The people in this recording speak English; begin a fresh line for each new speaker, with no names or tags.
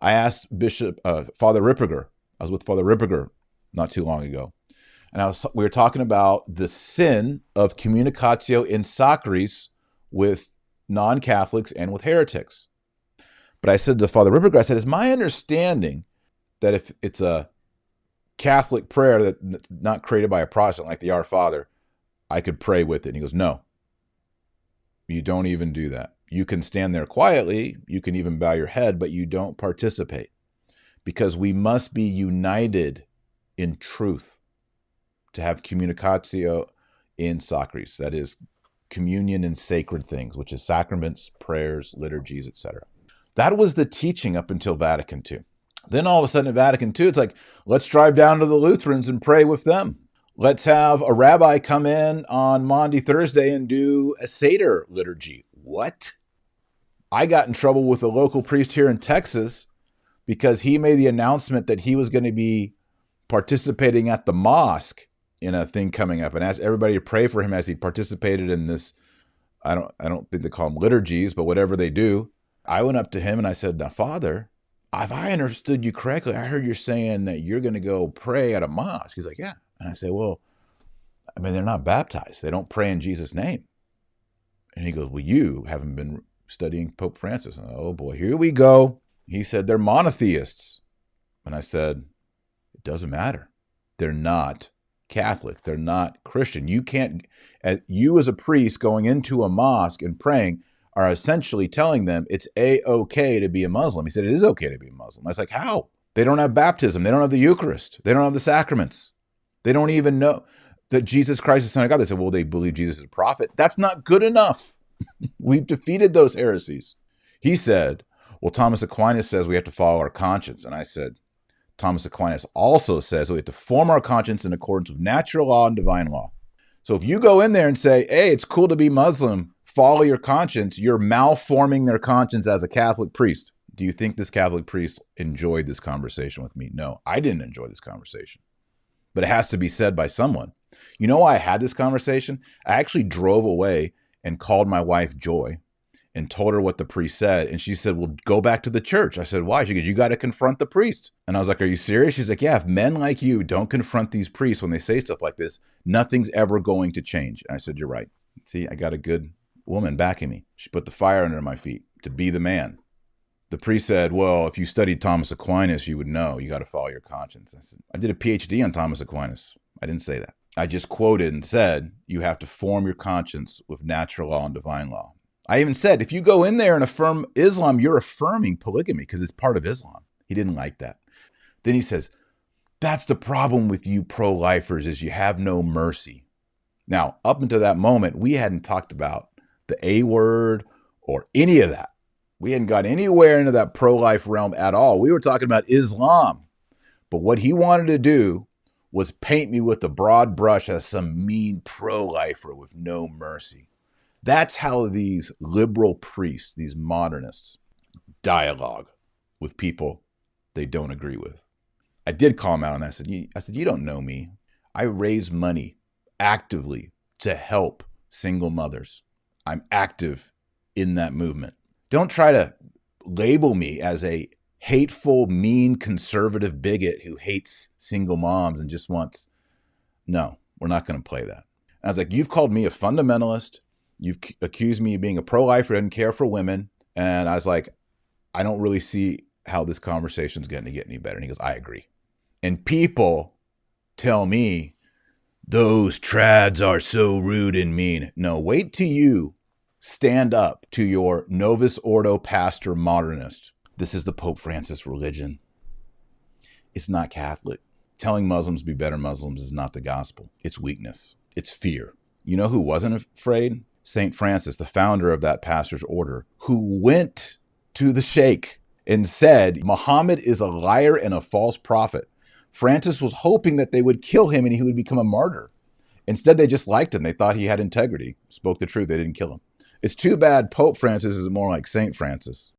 I asked Father Ripperger. I was with Father Ripperger not too long ago. And we were talking about the sin of communicatio in sacris with non-Catholics and with heretics. But I said to Father Ripperger, I said, it's my understanding that if it's a Catholic prayer that's not created by a Protestant like the Our Father, I could pray with it. And he goes, no, you don't even do that. You can stand there quietly. You can even bow your head, but you don't participate because we must be united in truth to have communicatio in sacris. That is communion in sacred things, which is sacraments, prayers, liturgies, etc. That was the teaching up until Vatican II. Then all of a sudden at Vatican II, it's like, let's drive down to the Lutherans and pray with them. Let's have a rabbi come in on Maundy, Thursday and do a Seder liturgy. What? I got in trouble with a local priest here in Texas because he made the announcement that he was going to be participating at the mosque in a thing coming up and asked everybody to pray for him as he participated in this. I don't think they call them liturgies, but whatever they do. I went up to him and I said, now, Father, if I understood you correctly, I heard you're saying that you're going to go pray at a mosque. He's like, yeah. And I said, well, I mean, they're not baptized. They don't pray in Jesus' name. And he goes, well, you haven't been studying Pope Francis. And, oh boy, here we go. He said, they're monotheists. And I said, it doesn't matter. They're not Catholic. They're not Christian. You can't, you as a priest going into a mosque and praying are essentially telling them it's A-okay to be a Muslim. He said, it is okay to be a Muslim. I was like, how? They don't have baptism. They don't have the Eucharist. They don't have the sacraments. They don't even know that Jesus Christ is the Son of God. They said, well, they believe Jesus is a prophet. That's not good enough. We've defeated those heresies. He said, well, Thomas Aquinas says we have to follow our conscience. And I said, Thomas Aquinas also says we have to form our conscience in accordance with natural law and divine law. So if you go in there and say, hey, it's cool to be Muslim, follow your conscience, you're malforming their conscience as a Catholic priest. Do you think this Catholic priest enjoyed this conversation with me? No, I didn't enjoy this conversation. But it has to be said by someone. You know why I had this conversation? I actually drove away and called my wife Joy and told her what the priest said. And she said, well, go back to the church. I said, why? She goes, you got to confront the priest. And I was like, are you serious? She's like, yeah, if men like you don't confront these priests when they say stuff like this, nothing's ever going to change. And I said, you're right. See, I got a good woman backing me. She put the fire under my feet to be the man. The priest said, well, if you studied Thomas Aquinas, you would know you got to follow your conscience. I said, I did a PhD on Thomas Aquinas. I didn't say that. I just quoted and said, you have to form your conscience with natural law and divine law. I even said, if you go in there and affirm Islam, you're affirming polygamy because it's part of Islam. He didn't like that. Then he says, that's the problem with you pro-lifers is you have no mercy. Now, up until that moment, we hadn't talked about the A word or any of that. We hadn't got anywhere into that pro-life realm at all. We were talking about Islam. But what he wanted to do was paint me with a broad brush as some mean pro-lifer with no mercy. That's how these liberal priests, these modernists, dialogue with people they don't agree with. I did call him out on that. I said, you don't know me. I raise money actively to help single mothers. I'm active in that movement. Don't try to label me as a hateful, mean, conservative bigot who hates single moms and just wants, no, we're not going to play that. And I was like, you've called me a fundamentalist. You've accused me of being a pro-lifer who doesn't care for women. And I was like, I don't really see how this conversation's going to get any better. And he goes, I agree. And people tell me, those trads are so rude and mean. No, wait till you stand up to your Novus Ordo pastor modernist. This is the Pope Francis religion. It's not Catholic. Telling Muslims to be better Muslims is not the gospel. It's weakness. It's fear. You know who wasn't afraid? St. Francis, the founder of that pastor's order, who went to the sheikh and said, Muhammad is a liar and a false prophet. Francis was hoping that they would kill him and he would become a martyr. Instead, they just liked him. They thought he had integrity, spoke the truth. They didn't kill him. It's too bad Pope Francis is more like St. Francis.